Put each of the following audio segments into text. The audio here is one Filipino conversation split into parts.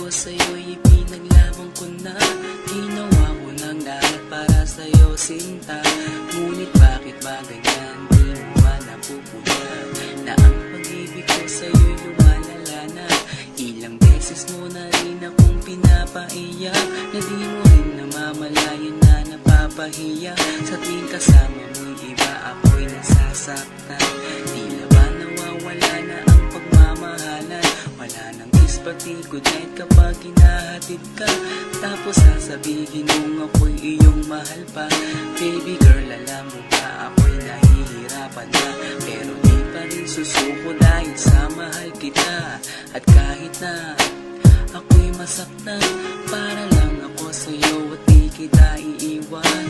ko sa'yo'y ipinaglaban ko na. Ginawa ko ng lahat para sa'yo, sinta. Ngunit bakit ba ganyan? Di mo ba napupunan na ang pag-ibig ko sa'yo'y lumalala na? Ilang beses mo na rin akong pinapaiyak, na di mo rin namamalayan na napapahiya. Sa tuwing kasama mo'y iba, ako'y nasasaktan. Tila ba nawawala na ang pagmamahalan? Wala nang kiss pati good night kapag hinahatid ka. Tapos sasabihin mong ako'y iyong mahal pa. Baby girl, alam mo ba ako'y nahihirapan na, pero di pa rin susuko dahil sa mahal kita. At kahit na ako'y masaktan, para lang ako sa'yo at di kita iiwan.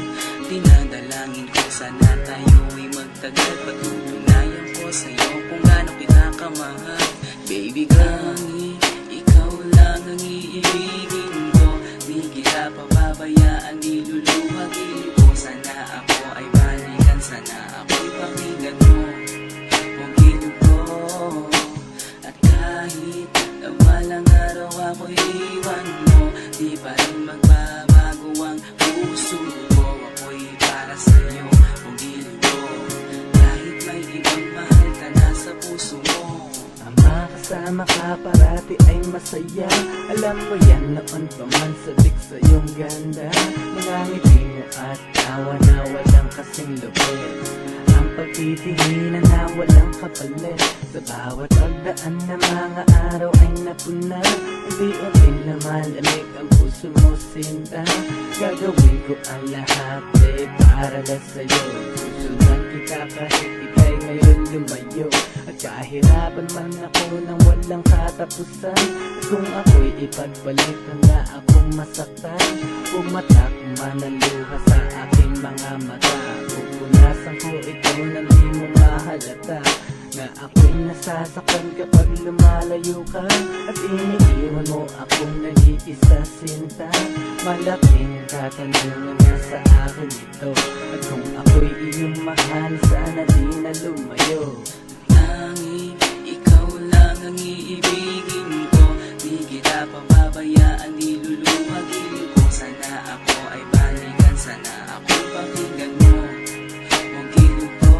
Dinadalangin ko sana tayo'y magtagal, patutunayan ko sa'yo kung gaano kita kamahal. Baby girl, ikaw lang ang iibigin ko, di kita pababayaan, di luluhagin ko. Sana ako ay balikan, sana ako'y pakinggan mo, huwag gilid ko. At kahit na walang araw ako'y iwan mo, di pa rin magbabago ang puso ko. Ako'y para sa'yo, huwag gilid ko. Kahit may ibang mahal ka na sa puso mo. Makasama ka parati ay masaya. Alam mo yan noon pa man sabik sa iyong ganda. Mga ngiti mo at tawa na walang kasing lupit. Ang pagtitinginan na walang kapalit. Sa bawat pagdaan na mga araw ay napuna. Unti-unti na malamig ang puso mo, sinta. Gagawin ko ang lahat para lang sa'yo. Susundan kita kahit ika'y ngayon lumayo. At kahirapan man ako nang walang katapusan. At kung ako'y ipagbalik, handa akong masaktan. Pumatak man ang luha sa aking mga mata. Pupunasan ko ito na di mo mahalata, na ako'y nasasaktan kapag lumalayo ka. At iniiwan mo akong nag-iisa, sinta. Malaking katanungan na sa akin ito. At kung ako'y iyong mahal, sana di na lumayo. Tanging ikaw lang ang iibigin ko, di kita pababayaan, di luluhagin ko. Sana ako ay balikan, sana ako'y pakinggan mo, huwag gilid ko.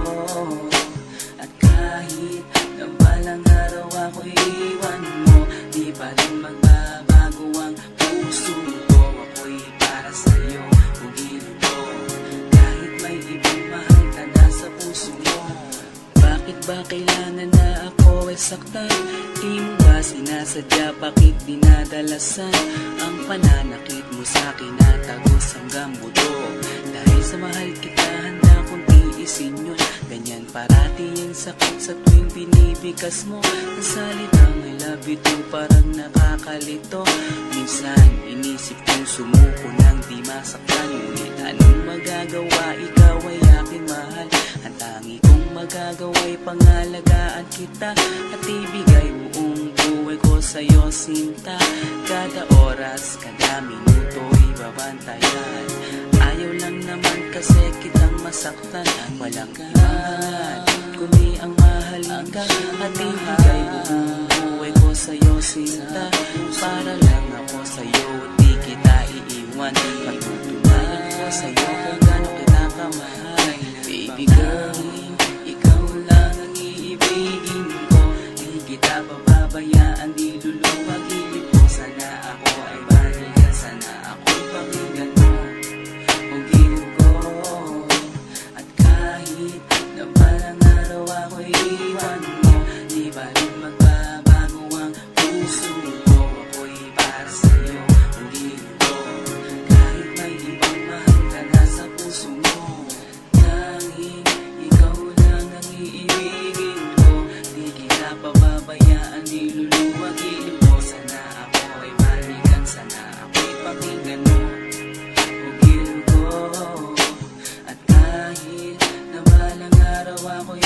At kahit na balang araw ako'y iwan mo, di pa rin magbabago ang puso ko. Ako'y para sa'yo, huwag gilid ko. Kahit may ibang mahal ka na sa puso mo. Bakit ba kailangan na ako ay saktan? Di mo ba sinasadya, bakit dinadalasan? Ang pananakit mo sa'kin na tagos hanggang buto. Dahil sa mahal kita, handa kong tiisin yun. Ganyan parati yung sakit sa tuwing binibigas mo. Ang salitang I love you too parang nakakalito. Minsan inisip kong sumuko nang di masaktan. Ngunit anong magagawa, ikaw ay aking mahal. Ang tangi kong magagawa'y pangalagaan kita at ibigay buong buhay ko sa'yo, sinta. Kada oras, kada minuto'y babantayan. Ayaw lang naman kasi kitang masaktan. Walang imangan, kundi ang mahalin ka. At ibigay buong buhay ko sa'yo, sinta. Para lang ako sa'yo, di kita iiwan. Pagtutunayan ko sa'yo kung gaano kita kamahal. Baby girl, ikaw lang ang iibigin ko, di kita pababayaan, di luluhagin ko. Sana ako ay balikan, sana ako'y pakinggan mo, huwag gilid ko. At kahit na balang araw ako'y iwan mo, di pa rin magbabago ang puso ko. Ako'y para sa'yo, huwag gilid ko. Kahit may ibang mahal ka na sa puso mo. Tanging ikaw lang ang iibigin ko, di kita pababayaan, di luluhagin ko. Sana ako ay balikan, sana ako'y pakinggan mo, huwag gilid ko. At kahit na balang araw ako'y